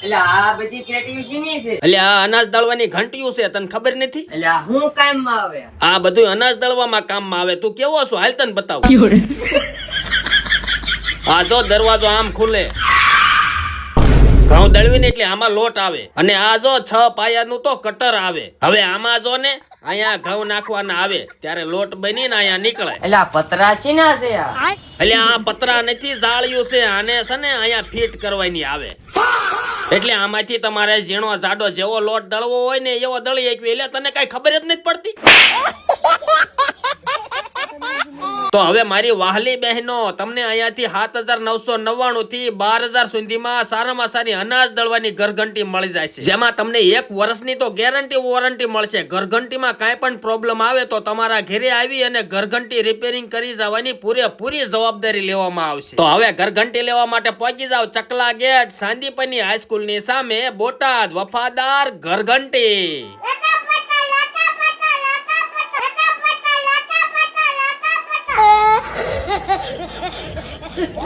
એટલે આ બધી પેટીઓ શીની છે? એટલે આ અનાજ દળવાની ઘંટીયું છે, તને ખબર નથી? એટલે આ હું કામમાં આવે? આ બધું અનાજ દળવામાં કામમાં આવે. તું કેવો છો? હાલ તને બતાવું. આ જો દરવાજો આમ ખુલે, ઘઉં દળવીને એટલે આમાં લોટ આવે. અને આ જો 6 પાયાનું તો કટર આવે. હવે આમાં જો ને અહીંયા ઘઉં નાખવાના આવે ત્યારે લોટ બનીને અહીંયા નીકળે. એટલે આ પતરા શીના છે આ? એટલે આ પતરા નથી, જાળિયું છે. આને છે ને અહીંયા ફિટ કરવાની આવે. એટલે આમાંથી તમારે ઝીણો જાડો જેવો લોટ દળવો હોય ને એવો દળી એકવી. એટલે તને કઈ ખબર જ નથી પડતી. તો હવે મારી વહાલી બહેનો, તમને અહીંયાથી 7,999 થી 12,000 સુધીમાં સારામાં સારી અનાજ દળવાની ઘરઘંટી મળી જાય છે, જેમાં તમને 1 વર્ષની તો ગેરંટી વોરંટી મળશે. ઘરઘંટીમાં કાંઈ પણ પ્રોબ્લેમ આવે તો તમારા ઘરે આવી અને ઘરઘંટી રિપેરિંગ કરી જવાની પૂરેપૂરી જવાબદારી લેવામાં આવશે. તો હવે ઘરઘંટી લેવા માટે પહોંચી જાવ ચકલા ગેટ, સાંદીપની હાઈસ્કૂલની સામે, બોટાદ. વફાદાર ઘરઘંટી.